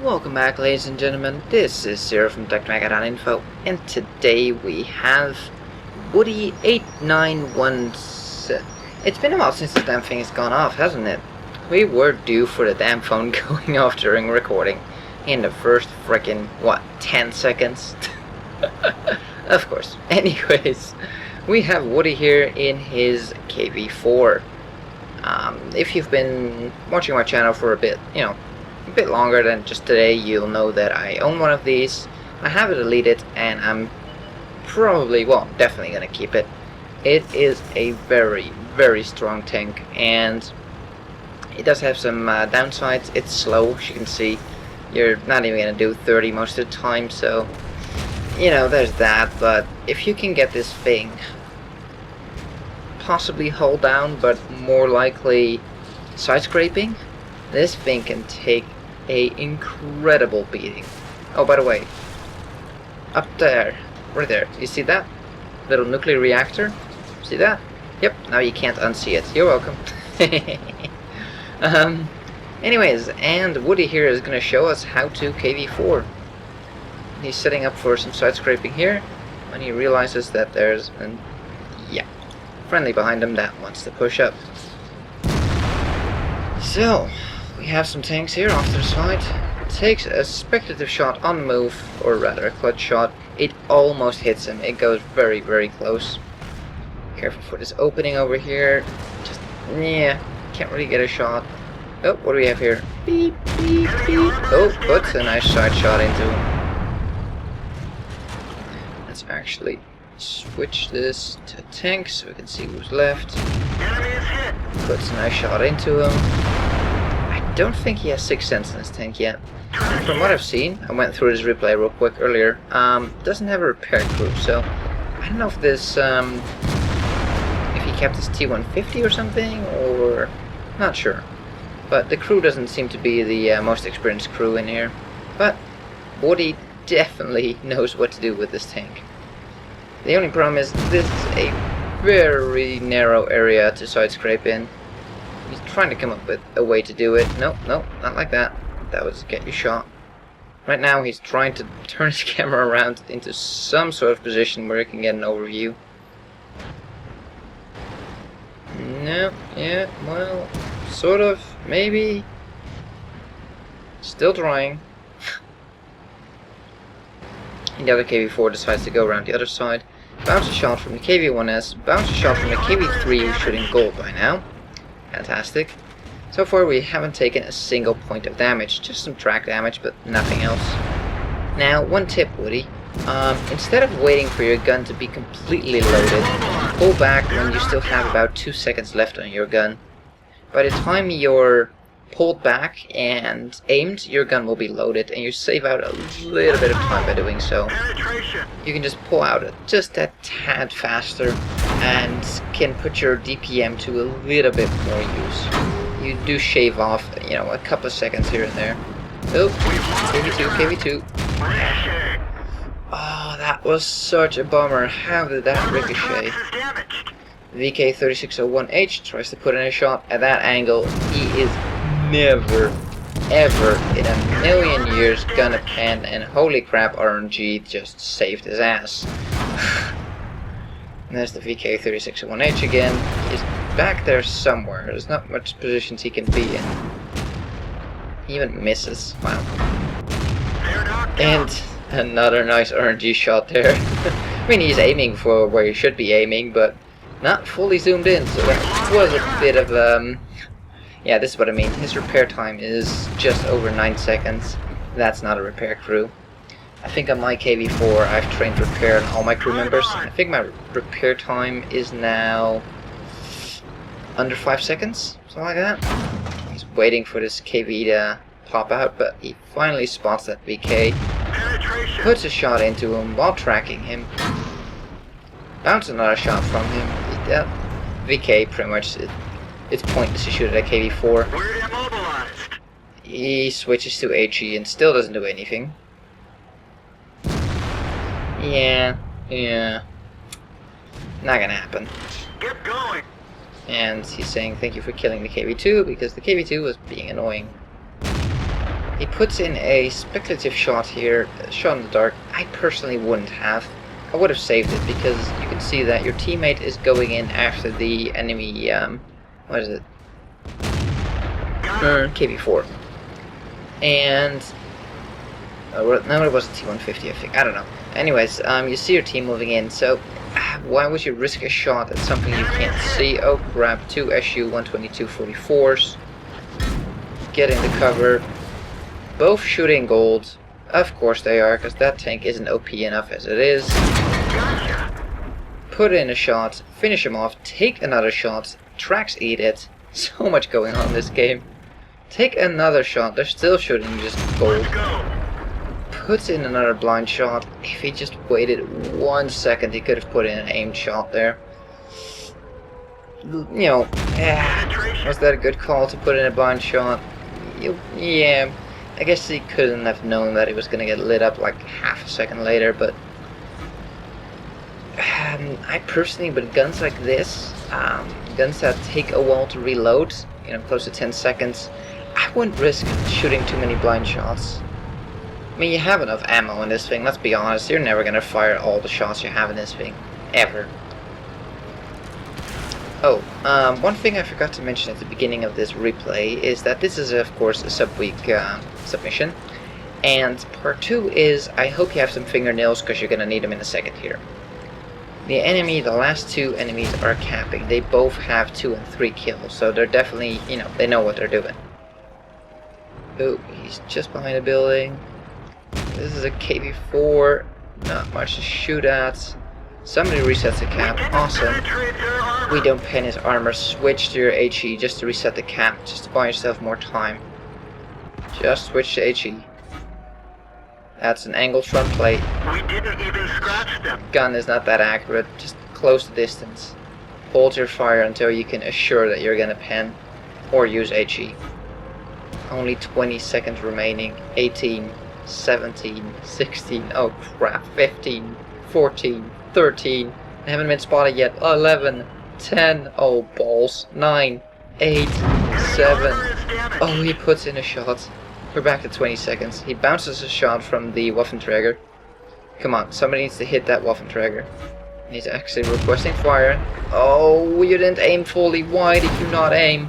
Welcome back, ladies and gentlemen. This is Zero from TechDragon.info, and today we have Woody 8917. It's been a while since the damn thing has gone off, hasn't it? We were due for the damn phone going off during recording in the first frickin' 10 seconds? Of course. Anyways, we have Woody here in his KV4. If you've been watching my channel for a bit longer than just today, you'll know that I own one of these. I have it deleted, and I'm probably, definitely gonna keep it. It is a very, very strong tank, and it does have some downsides. It's slow, as you can see. You're not even gonna do 30 most of the time, so there's that. But if you can get this thing possibly hull down, but more likely side scraping, this thing can take a incredible beating. Oh, by the way, up there, right there, you see that little nuclear reactor? See that? Yep, now you can't unsee it. You're welcome. Anyways, and Woody here is going to show us how to KV4. He's setting up for some side scraping here when he realizes that there's an friendly behind him that wants to push up. So we have some tanks here off to the side. Takes a speculative shot on the move, or rather a clutch shot. It almost hits him. It goes very, very close. Careful for this opening over here. Just, can't really get a shot. Oh, what do we have here? Beep, beep, beep. Oh, puts a nice side shot into him. Let's actually switch this to tank so we can see who's left. Puts a nice shot into him. I don't think he has 6th Sense in his tank yet. And from what I've seen, I went through his replay real quick earlier, doesn't have a repair crew, so I don't know if this, if he kept his T150 or something, or not sure. But the crew doesn't seem to be the most experienced crew in here. But Woody definitely knows what to do with this tank. The only problem is this is a very narrow area to side scrape in. He's trying to come up with a way to do it. Nope, not like that. That was get you shot. Right now he's trying to turn his camera around into some sort of position where he can get an overview. No, yeah, well, sort of, maybe. Still trying. And the other KV4 decides to go around the other side. Bounce a shot from the KV1S, bounce a shot from the KV3 who's shooting gold by now. Fantastic. So far we haven't taken a single point of damage, just some track damage, but nothing else. Now, one tip, Woody. Instead of waiting for your gun to be completely loaded, pull back when you still have about 2 seconds left on your gun. By the time you're pulled back and aimed, your gun will be loaded, and you save out a little bit of time by doing so. You can just pull out just a tad faster and can put your DPM to a little bit more use. You do shave off, a couple of seconds here and there. Oh, KV2. Oh, that was such a bummer. How did that ricochet? VK3601H tries to put in a shot at that angle. He is never, ever in a million years gonna pan, and holy crap, RNG just saved his ass. And there's the VK3601H again. He's back there somewhere. There's not much positions he can be in. He even misses. Wow. And another nice RNG shot there. I mean, he's aiming for where he should be aiming, but not fully zoomed in, so that was a bit of yeah, this is what I mean. His repair time is just over 9 seconds. That's not a repair crew. I think on my KV4 I've trained repair on all my crew members. I think my repair time is now under 5 seconds, something like that. He's waiting for this KV to pop out, but he finally spots that VK. Puts a shot into him while tracking him. Bounce another shot from him. VK pretty much, it's pointless to shoot at a KV4. We're immobilized. He switches to HE and still doesn't do anything. Yeah. Not gonna happen. Get going. And he's saying thank you for killing the KV2 because the KV2 was being annoying. He puts in a speculative shot here, shot in the dark. I personally wouldn't have. I would have saved it because you can see that your teammate is going in after the enemy, what is it? KV4. And, no, it was a T150, I think. I don't know. Anyways, you see your team moving in, so why would you risk a shot at something you can't see? Oh crap, 2 SU-122-44s. Get in the cover. Both shooting gold. Of course they are, because that tank isn't OP enough as it is. Put in a shot, finish him off, take another shot, tracks eat it. So much going on in this game. Take another shot, they're still shooting just gold. Puts in another blind shot. If he just waited 1 second, he could have put in an aimed shot there. You know, was that a good call to put in a blind shot? Yeah, I guess he couldn't have known that he was going to get lit up like half a second later, but I personally, with guns like this, guns that take a while to reload, you know, close to 10 seconds, I wouldn't risk shooting too many blind shots. I mean, you have enough ammo in this thing, let's be honest. You're never gonna fire all the shots you have in this thing. Ever. Oh, one thing I forgot to mention at the beginning of this replay is that this is, of course, a Subweek submission. And part 2 is, I hope you have some fingernails, because you're gonna need them in a second here. The last 2 enemies are capping. They both have 2 and 3 kills, so they're definitely, you know, they know what they're doing. Oh, he's just behind a building. This is a KV4, not much to shoot at. Somebody resets the cap, awesome. We don't pen his armor, switch to your HE just to reset the cap, just to buy yourself more time. Just switch to HE. That's an angled front plate. We didn't even scratch them. Gun is not that accurate, just close the distance. Hold your fire until you can assure that you're gonna pen, or use HE. Only 20 seconds remaining. 18, 17, 16, oh crap, 15, 14, 13, I haven't been spotted yet, 11, 10, oh balls, 9, 8, 7, oh he puts in a shot. We're back to 20 seconds. He bounces a shot from the Waffenträger. Come on, somebody needs to hit that Waffenträger. He's actually requesting fire. Oh, you didn't aim fully. Why did you not aim?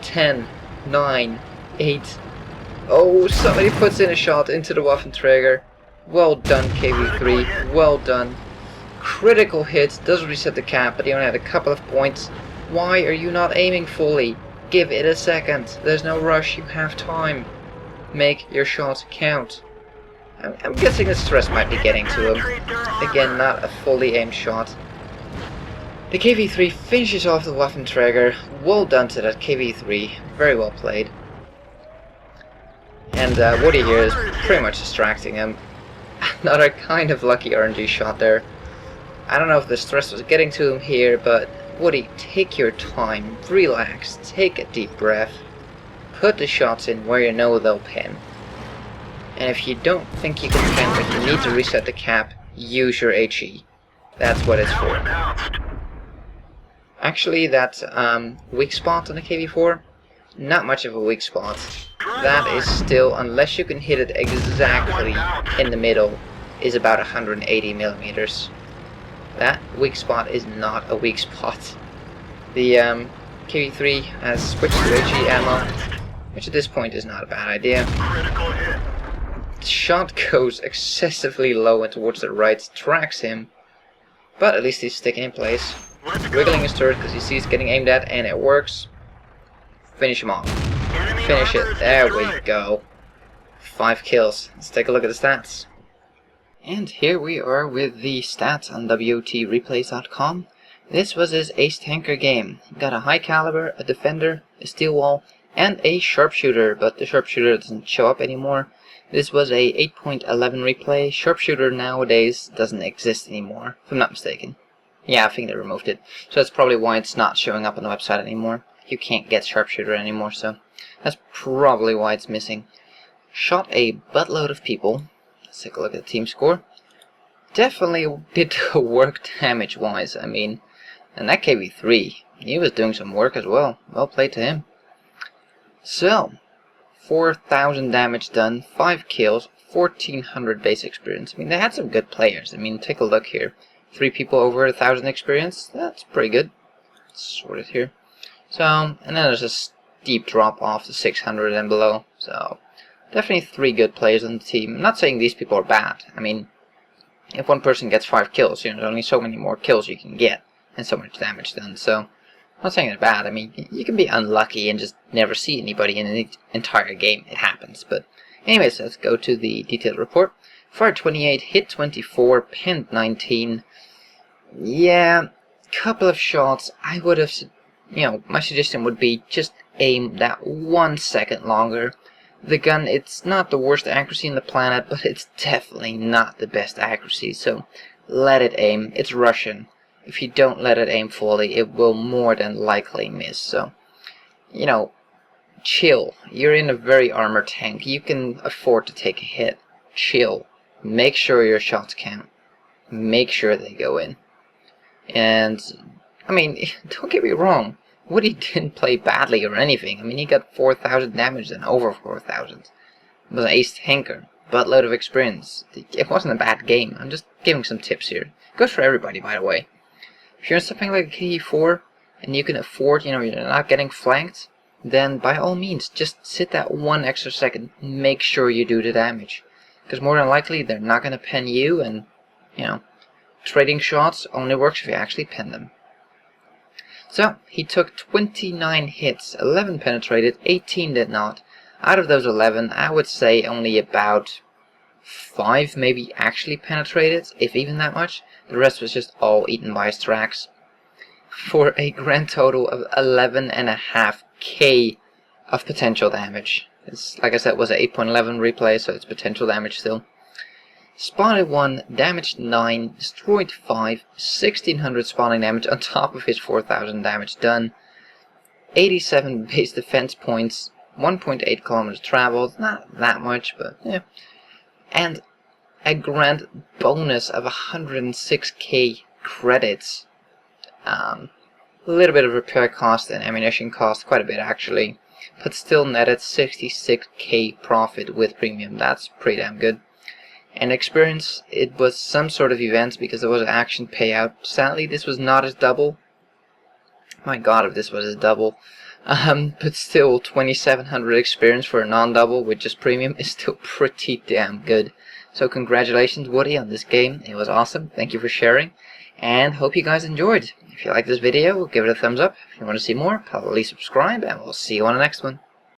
10, 9, 8. Oh, somebody puts in a shot into the Waffenträger. Well done, KV3. Well done. Critical hit. Does reset the cap, but he only had a couple of points. Why are you not aiming fully? Give it a second. There's no rush. You have time. Make your shot count. I'm guessing the stress might be getting to him. Again, not a fully aimed shot. The KV3 finishes off the Waffenträger. Well done to that KV3. Very well played. And Woody here is pretty much distracting him. Another kind of lucky RNG shot there. I don't know if the stress was getting to him here, but Woody, take your time. Relax. Take a deep breath. Put the shots in where you know they'll pin. And if you don't think you can pin, but you need to reset the cap, use your HE. That's what it's for. Actually, that weak spot on the KV4, not much of a weak spot. That is still, unless you can hit it exactly in the middle, is about 180 millimeters. That weak spot is not a weak spot. The KV3 has switched to HE ammo, which at this point is not a bad idea. The shot goes excessively low and towards the right, tracks him, but at least he's sticking in place. Wiggling his turret because he sees getting aimed at, and it works. Finish him off. Finish it. There we go. 5 kills. Let's take a look at the stats. And here we are with the stats on WOTReplays.com. This was his ace tanker game. He got a high caliber, a defender, a steel wall, and a sharpshooter, but the sharpshooter doesn't show up anymore. This was a 8.11 replay. Sharpshooter nowadays doesn't exist anymore, if I'm not mistaken. Yeah, I think they removed it. So that's probably why it's not showing up on the website anymore. You can't get sharpshooter anymore, so that's probably why it's missing. Shot a buttload of people. Let's take a look at the team score. Definitely did work damage-wise, I mean. And that KV3, he was doing some work as well. Well played to him. So, 4,000 damage done, 5 kills, 1,400 base experience. I mean, they had some good players. I mean, take a look here. 3 people over 1,000 experience. That's pretty good. Let's sort it here. So, and then there's a steep drop off to 600 and below. So, definitely 3 good players on the team. I'm not saying these people are bad. I mean, if one person gets 5 kills, there's only so many more kills you can get, and so much damage done. So, I'm not saying they're bad. I mean, you can be unlucky and just never see anybody in the entire game. It happens. But, anyways, let's go to the detailed report. Fired 28, hit 24, pinned 19. Yeah, couple of shots. I would have, my suggestion would be just aim that 1 second longer. The gun, it's not the worst accuracy in the planet, but it's definitely not the best accuracy. So, let it aim. It's Russian. If you don't let it aim fully, it will more than likely miss. So, chill. You're in a very armored tank. You can afford to take a hit. Chill. Make sure your shots count. Make sure they go in. And, I mean, don't get me wrong. Woody didn't play badly or anything. I mean, he got 4,000 damage and over 4,000. It was an ace tanker. Buttload of experience. It wasn't a bad game. I'm just giving some tips here. It goes for everybody, by the way. If you're in something like a KV4 and you can afford, you're not getting flanked, then by all means, just sit that 1 extra second. Make sure you do the damage. Because more than likely, they're not going to pen you, and, trading shots only works if you actually pen them. So, he took 29 hits, 11 penetrated, 18 did not. Out of those 11, I would say only about 5 maybe actually penetrated, if even that much. The rest was just all eaten by his tracks. For a grand total of 11.5k of potential damage. It's, like I said, it was an 8.11 replay, so it's potential damage still. Spotted 1, damaged 9, destroyed 5, 1,600 spawning damage on top of his 4,000 damage done. 87 base defense points, 1.8 kilometers traveled, not that much, but yeah. And a grand bonus of 106k credits. A little bit of repair cost and ammunition cost, quite a bit actually. But still netted 66k profit with premium. That's pretty damn good. And experience, it was some sort of event because there was an action payout. Sadly, this was not his double. My god, if this was his double. But still, 2,700 experience for a non-double with just premium is still pretty damn good. So congratulations, Woody, on this game. It was awesome. Thank you for sharing. And hope you guys enjoyed. If you like this video, give it a thumbs up. If you want to see more, probably subscribe. And we'll see you on the next one.